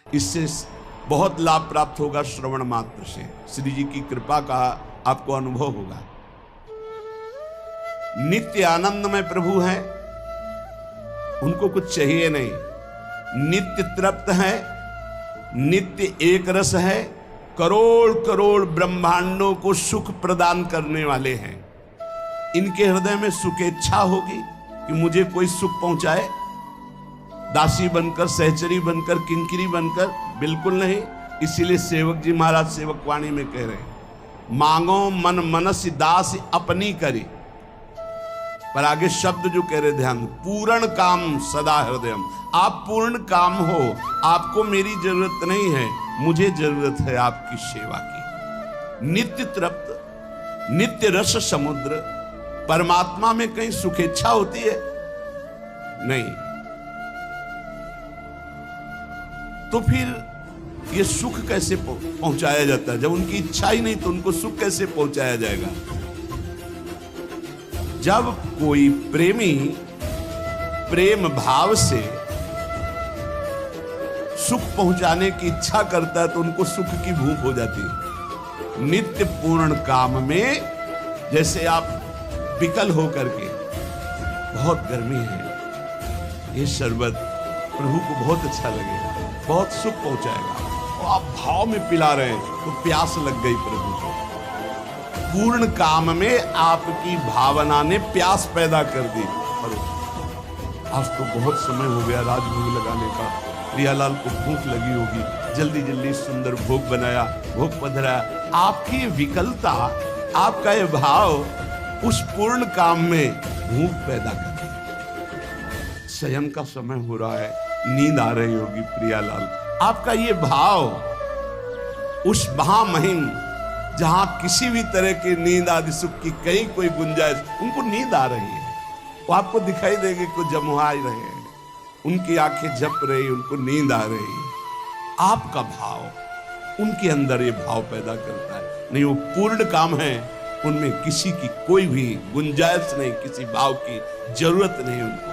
इससे बहुत लाभ प्राप्त होगा। श्रवण मात्र से श्री जी की कृपा का आपको अनुभव होगा। नित्य आनंद में प्रभु हैं, उनको कुछ चाहिए नहीं, नित्य तृप्त है, नित्य एक रस है, करोड़ करोड़ ब्रह्मांडों को सुख प्रदान करने वाले हैं। इनके हृदय में सुखेच्छा होगी कि मुझे कोई सुख पहुंचाए, दासी बनकर, सहचरी बनकर, किंकिरी बनकर, बिल्कुल नहीं। इसीलिए सेवक जी महाराज सेवक वाणी में कह रहे हैं, मांगो मन मनस दास अपनी करी। पर आगे शब्द जो कह रहे ध्यान, पूर्ण काम सदा हृदयम। आप पूर्ण काम हो, आपको मेरी जरूरत नहीं है, मुझे जरूरत है आपकी सेवा की। नित्य तृप्त, नित्य रस समुद्र। परमात्मा में कहीं सुखेच्छा होती है? नहीं। तो फिर ये सुख कैसे पहुंचाया जाता है? जब उनकी इच्छा ही नहीं तो उनको सुख कैसे पहुंचाया जाएगा? जब कोई प्रेमी प्रेम भाव से सुख पहुंचाने की इच्छा करता है तो उनको सुख की भूख हो जाती है। नित्य पूर्ण काम में, जैसे आप विकल होकर के, बहुत गर्मी है, ये शरबत प्रभु को बहुत अच्छा लगेगा, बहुत सुख पहुंचाएगा, और आप भाव में पिला रहे हैं तो प्यास लग गई प्रभु को। पूर्ण काम में आपकी भावना ने प्यास पैदा कर दी। और आज तो बहुत समय हो गया राजभोग लगाने का, प्रियालाल को भूख लगी होगी, जल्दी जल्दी सुंदर भोग बनाया, भोग पधराया। आपकी विकलता, आपका ये भाव उस पूर्ण काम में भूख पैदा कर दी। शयन का समय हो रहा है, नींद आ रही होगी प्रियालाल, आपका ये भाव उस महामहिम जहां किसी भी तरह की नींद आदि सुख की कहीं कोई गुंजाइश, उनको नींद आ रही है, वो आपको दिखाई देगी कुछ जमुआ रहे हैं, उनकी आंखें झप रही, उनको नींद आ रही है। आपका भाव उनके अंदर ये भाव पैदा करता है। नहीं, वो पूर्ण काम है, उनमें किसी की कोई भी गुंजाइश नहीं, किसी भाव की जरूरत नहीं उनको।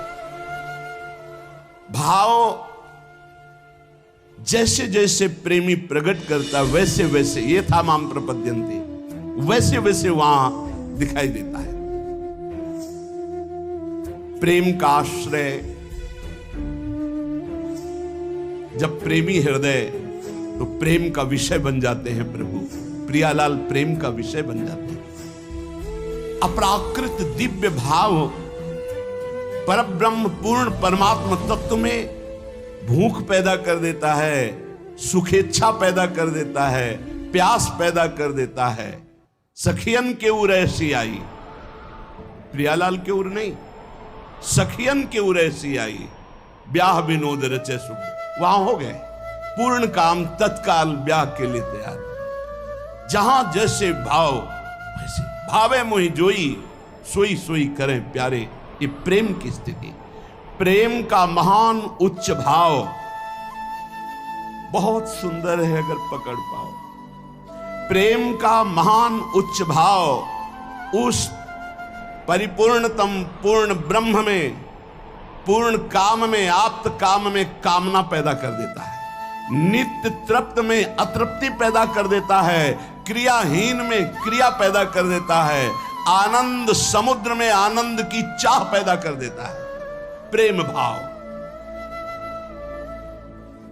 भाव जैसे जैसे प्रेमी प्रकट करता वैसे वैसे, ये था माम प्रपद्यन्ते, वैसे वैसे वहां दिखाई देता है। प्रेम का आश्रय, जब प्रेमी हृदय, तो प्रेम का विषय बन जाते हैं प्रभु। प्रियालाल प्रेम का विषय बन जाते हैं। अपराकृत दिव्य भाव परब्रह्म पूर्ण परमात्मा तत्व में भूख पैदा कर देता है, सुखेच्छा पैदा कर देता है, प्यास पैदा कर देता है। सखियन के उर ऐसी आई, प्रियालाल के उर नहीं, सखियन के उर ऐसी आई, ब्याह विनोद रचे सुख। वहां हो गए पूर्ण काम, तत्काल ब्याह के लिए तैयार। जहां जैसे भाव वैसे, भावे मोहि जोई, सोई सोई करें प्यारे। ये प्रेम की स्थिति, प्रेम का महान उच्च भाव बहुत सुंदर है अगर पकड़ पाओ। प्रेम का महान उच्च भाव उस परिपूर्णतम पूर्ण ब्रह्म में, पूर्ण काम में, आप्त काम में कामना पैदा कर देता है। नित्य तृप्त में अतृप्ति पैदा कर देता है, क्रियाहीन में क्रिया पैदा कर देता है, आनंद समुद्र में आनंद की चाह पैदा कर देता है। प्रेम भाव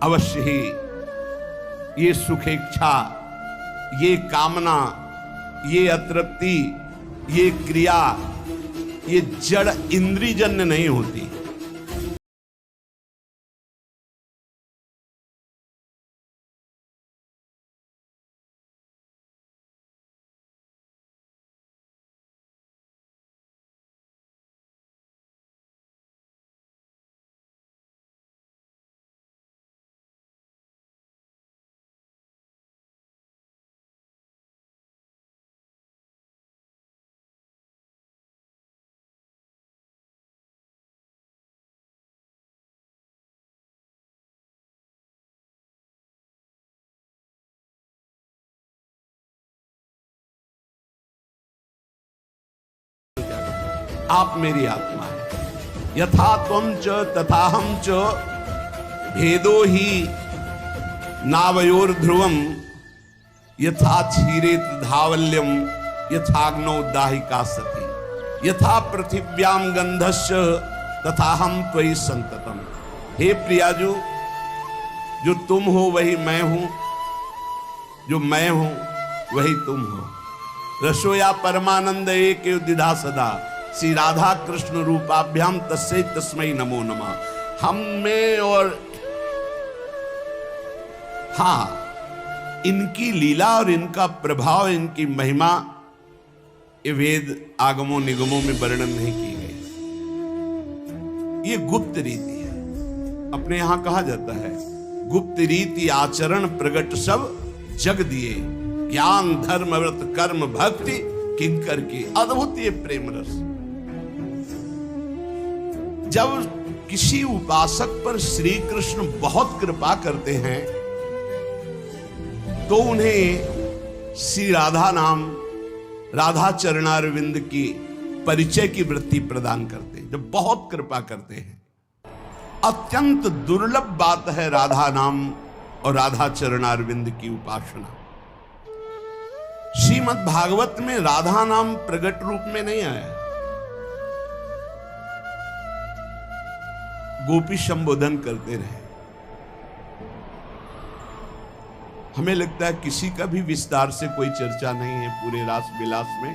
अवश्य ही ये सुखेच्छा, ये कामना, ये अतृप्ति, ये क्रिया, ये जड़ इंद्रियजन्य नहीं होती। आप मेरी आत्मा है। यथा त्वं च तथा हम च भेदो ही नावयोर ध्रुवम यथा क्षीरेत धावल्यम यथाग्नौ दाहिका सती यथा पृथिव्याम गंधस्य तथा हम त्वयि संततम। हे प्रियाजू, जो तुम हो वही मैं हूं, जो मैं हूं वही तुम हो। रसोया परमानंद एक दिधा सदा, श्री राधा कृष्ण रूपाभ्याम तस्मै तस्मै नमो नमः। हम में और हाँ, इनकी लीला और इनका प्रभाव, इनकी महिमा ये वेद आगमों निगमों में वर्णन नहीं की गई। ये गुप्त रीति है। अपने यहां कहा जाता है, गुप्त रीति आचरण प्रगट सब जग दिए, ज्ञान धर्म व्रत कर्म भक्ति किंकर की। अद्भुत ये प्रेम रस। जब किसी उपासक पर श्री कृष्ण बहुत कृपा करते हैं तो उन्हें श्री राधा नाम, राधा चरणारविंद की परिचय की वृत्ति प्रदान करते हैं। जब बहुत कृपा करते हैं, अत्यंत दुर्लभ बात है राधा नाम और राधा चरणारविंद की उपासना। श्रीमद् भागवत में राधा नाम प्रकट रूप में नहीं आया। गोपी संबोधन करते रहे। हमें लगता है किसी का भी विस्तार से कोई चर्चा नहीं है पूरे रास विलास में।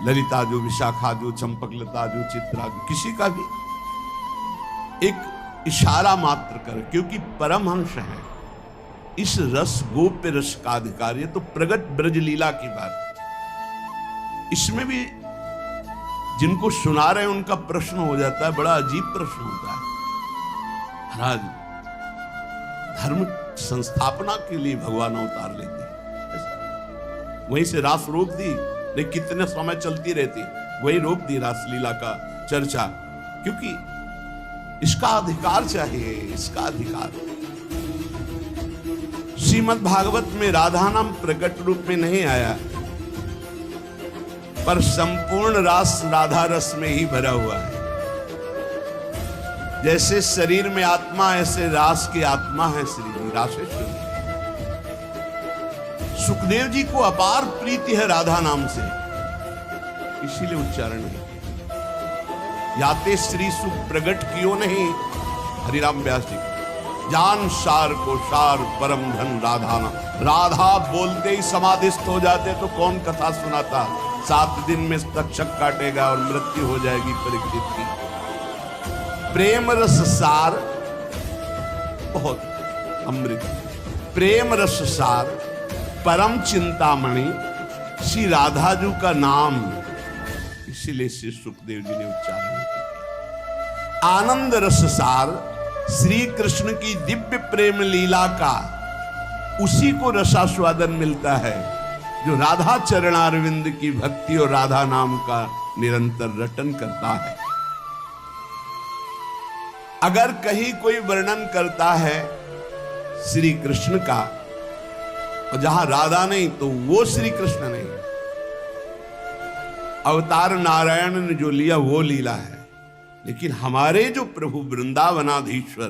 ललिता जो, विशाखा जो, चंपकलता जो, चित्रा जो, किसी का भी एक इशारा मात्र कर, क्योंकि परमहंस है। इस रस गोप्य रस का अधिकार, ये तो प्रगट ब्रज लीला की बात। इसमें भी जिनको सुना रहे हैं उनका प्रश्न हो जाता है, बड़ा अजीब प्रश्न होता है। महाराज, धर्म संस्थापना के लिए भगवान अवतार लेते हैं, वहीं से रास रोक दी, लेकिन कितने समय चलती रहती, वही रोक दी रासलीला का चर्चा, क्योंकि इसका अधिकार चाहिए, इसका अधिकार। श्रीमद् भागवत में राधा नाम प्रकट रूप में नहीं आया, पर संपूर्ण रास राधा रस में ही भरा हुआ है। जैसे शरीर में आत्मा, ऐसे रास की आत्मा है श्री जी, रासेश्वर। सुखदेव जी को अपार प्रीति है राधा नाम से, इसीलिए उच्चारण है। याते श्री सुख प्रगट कियो नहीं, हरिराम व्यास जी, जान सार को सार परम धन राधा नाम। राधा बोलते ही समाधिस्थ हो जाते तो कौन कथा सुनाता। 7 दिन में तक्षक काटेगा और मृत्यु हो जाएगी परीक्षित की। प्रेम रस सार, बहुत अमृत। प्रेम रस सार परम चिंतामणि श्री राधा जी का नाम, इसीलिए श्री सुखदेव जी ने उच्चारण किया। आनंद रस सार श्री कृष्ण की दिव्य प्रेम लीला का, उसी को रसास्वादन मिलता है जो राधा चरणारविंद की भक्ति और राधा नाम का निरंतर रटन करता है। अगर कहीं कोई वर्णन करता है श्री कृष्ण का, और जहां राधा नहीं तो वो श्री कृष्ण नहीं। अवतार नारायण ने जो लिया वो लीला है, लेकिन हमारे जो प्रभु वृंदावनाधीश्वर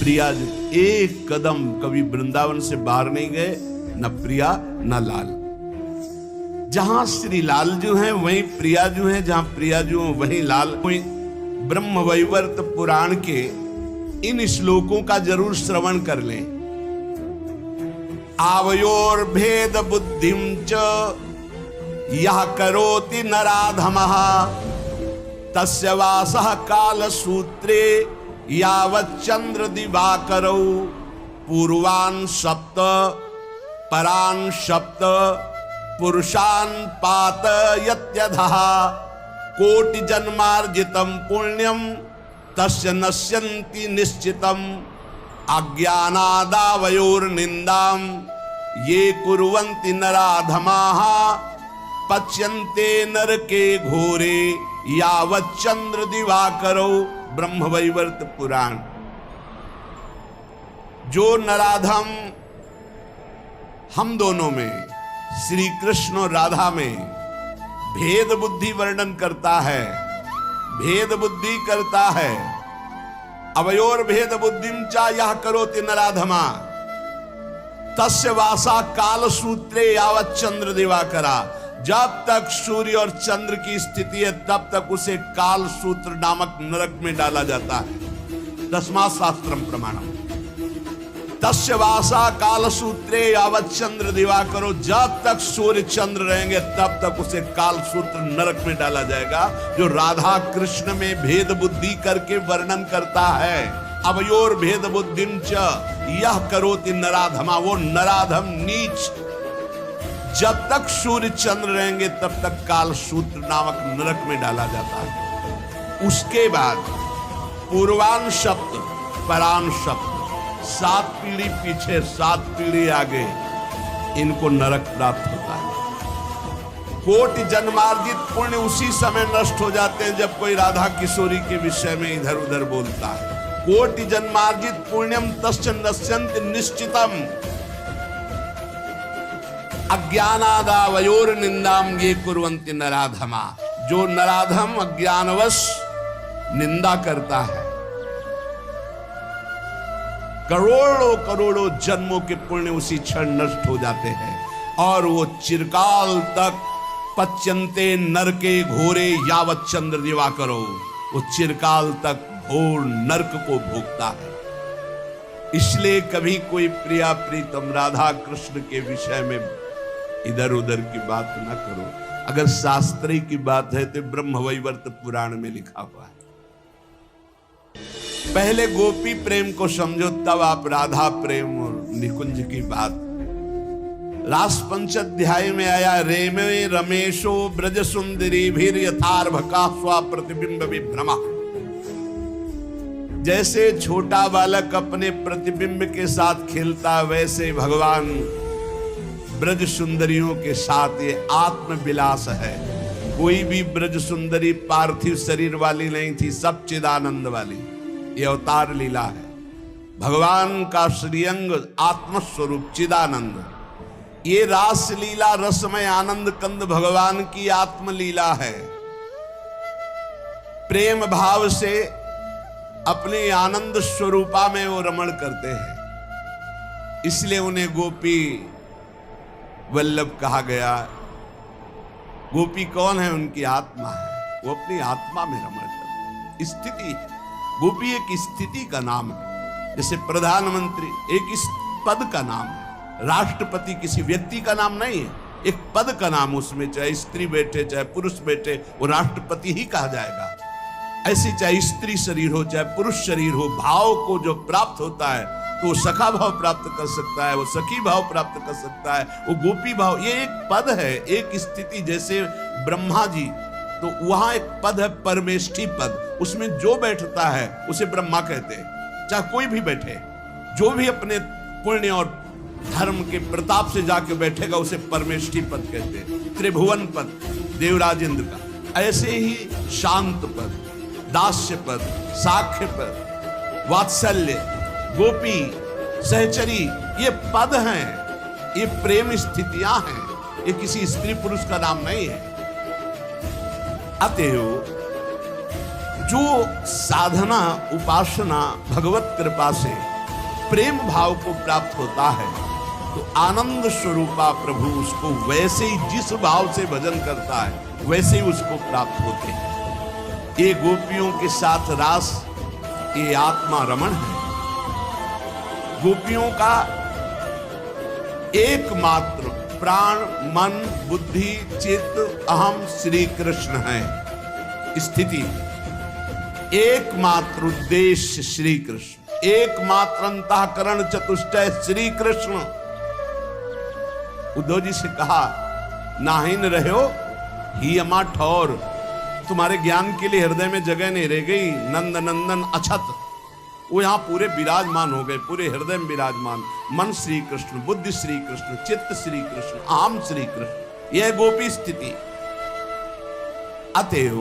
प्रिया जी एक कदम कभी वृंदावन से बाहर नहीं गए, न प्रिया न लाल। जहां श्री लाल जो हैं वहीं प्रिया जो हैं, जहां प्रिया जो हैं वहीं लाल। ब्रह्म वैवर्त पुराण के इन श्लोकों का जरूर श्रवण कर लें। आवयोर भेद बुद्धिम च यह करोति नराधमः, तस्य वासः काल सूत्रे यावत् चंद्र दिवाकरौ, पूर्वान् सप्त परान् सप्त पुरुषान् पातयत्यधः, कोटि जन्मार्जितम पुण्यम तस्य नश्यन्ति निश्चितम, अज्ञानादावयोर निंदाम ये कुर्वन्ति नराधमाः, पच्यन्ते नरके घोरे यावत् चंद्र दिवाकरौ। ब्रह्म वैवर्त पुराण। जो नराधम हम दोनों में, श्री कृष्ण और राधा में भेद बुद्धि वर्णन करता है, भेद बुद्धि करता है। अवयोर भेद बुद्धिम चा यह करोति नराधमा, तस्य वासा काल सूत्रे यावत चंद्र दिवाकरा, जब तक सूर्य और चंद्र की स्थिति है तब तक उसे काल सूत्र नामक नरक में डाला जाता है। 10वां शास्त्रम प्रमाणम। तस्य वासा काल सूत्रे यावत चंद्र दिवाकरो, जब तक सूर्य चंद्र रहेंगे तब तक उसे काल सूत्र नरक में डाला जाएगा, जो राधा कृष्ण में भेद बुद्धि करके वर्णन करता है। अवयोर भेद बुद्धिम च यह करोति नराधमा, वो नराधम नीच जब तक सूर्य चंद्र रहेंगे तब तक काल सूत्र नामक नरक में डाला जाता है। उसके बाद पूर्वान शब्द, परान शब्द, 7 पीढ़ी पीछे 7 पीढ़ी आगे इनको नरक प्राप्त होता है। कोटि जन्मार्जित पुण्य उसी समय नष्ट हो जाते हैं जब कोई राधा किशोरी के विषय में इधर उधर बोलता है। कोटि जन्मार्जित पुण्यम तस्य नश्यन्ति निश्चितम, अज्ञानादावयोर निंदाम ये कुर्वन्ति नराधमा, जो नराधम अज्ञानवश निंदा करता है, करोड़ों करोड़ों जन्मों के पुण्य उसी क्षण नष्ट हो जाते हैं और वो चिरकाल तक पच्यन्ते नरके घोरे यावत चंद्र दिवाकरो, वो चिरकाल तक घोर नरक को भोगता है। इसलिए कभी कोई प्रिया प्रीतम राधा कृष्ण के विषय में इधर उधर की बात न करो। अगर शास्त्री की बात है तो ब्रह्मवैवर्त पुराण में लिखा हुआ है। पहले गोपी प्रेम को समझो, तब आप राधा प्रेम और निकुंज की बात। रास पंचाध्याय में आया, रेमे रमेशो ब्रज सुंदरी भीर यथार्भका स्वा प्रतिबिंब विभ्रमा। जैसे छोटा बालक अपने प्रतिबिंब के साथ खेलता, वैसे भगवान ब्रज सुंदरियों के साथ ये आत्म विलास है। कोई भी ब्रज सुंदरी पार्थिव शरीर वाली नहीं थी, सब चिदानंद वाली। ये अवतार लीला है। भगवान का श्रीअंग आत्मस्वरूप चिदानंद। ये रास लीला रसमय आनंद कंद भगवान की आत्मलीला है। प्रेम भाव से अपने आनंद स्वरूपा में वो रमण करते हैं, इसलिए उन्हें गोपी वल्लभ कहा गया। गोपी कौन है? उनकी आत्मा है। वो अपनी आत्मा में रमण करते। स्थिति, गोपी एक स्थिति का नाम है। जैसे प्रधानमंत्री एक इस पद का नाम है। राष्ट्रपति किसी व्यक्ति का नाम नहीं है, एक पद का नाम। उसमें चाहे स्त्री बैठे चाहे पुरुष बैठे, वो राष्ट्रपति ही कहा जाएगा। ऐसे चाहे स्त्री शरीर हो चाहे पुरुष शरीर हो, भाव को जो प्राप्त होता है तो सखा भाव प्राप्त कर सकता है, वो सखी भाव प्राप्त कर सकता है, वो गोपी भाव। ये एक पद है, एक स्थिति। जैसे ब्रह्मा जी, तो वहां एक पद है परमेष्ठी पद, उसमें जो बैठता है उसे ब्रह्मा कहते हैं। चाहे कोई भी बैठे, जो भी अपने पुण्य और धर्म के प्रताप से जाके बैठेगा उसे परमेष्ठी पद कहते हैं। त्रिभुवन पद देवराज इंद्र का। ऐसे ही शांत पद, दास्य पद, साख्य पद, वात्सल्य, गोपी, सहचरी, ये पद हैं, ये प्रेम स्थितियां हैं। ये किसी स्त्री पुरुष का नाम नहीं है। अतएव जो साधना उपासना भगवत कृपा से प्रेम भाव को प्राप्त होता है, तो आनंद स्वरूपा प्रभु उसको वैसे ही जिस भाव से भजन करता है वैसे ही उसको प्राप्त होते हैं। ये गोपियों के साथ रास, ये आत्मा रमण है। गोपियों का एकमात्र प्राण, मन, बुद्धि, चित्त, अहम श्री कृष्ण है। स्थिति, एकमात्र उद्देश्य श्री कृष्ण, एकमात्र अंतःकरण चतुष्टय श्री कृष्ण। उद्धव जी से कहा, नाहिन रहो ही अमा ठौर, तुम्हारे ज्ञान के लिए हृदय में जगह नहीं रह गई। नंद नंदन अछत, वो यहां पूरे विराजमान हो गए, पूरे हृदय में विराजमान। मन श्री कृष्ण, बुद्धि श्री कृष्ण, चित्त श्री कृष्ण, आम श्री कृष्ण। यह गोपी स्थिति। अतएव